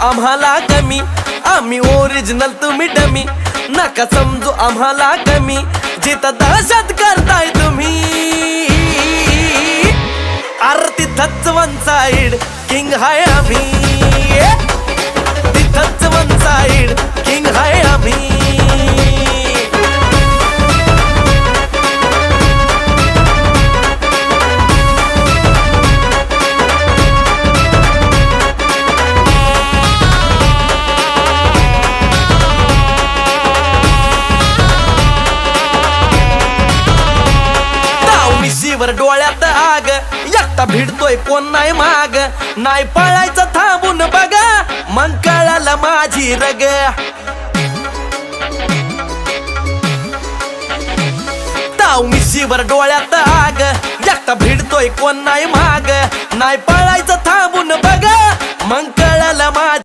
आम्हाला कमी, आम्ही ओरिजिनल तुम्ही डमी. नका समजू आम्हाला कमी, जिथं दहशत करताय तुम्ही. अरे तिथंच वन साइड किंग हाय आम्ही, तिथंच वन साइड किंग हाय आम्ही. वर डोळ्यात आग, एकटा भिडतोय कोण नाही माग. नाही पळायचं थांबून बघा, मग कळालं माझी रग. ताव मिशीवर डोळ्यात आग, एकटा भिडतोय कोण नाही माग. नाही पळायचं थांबून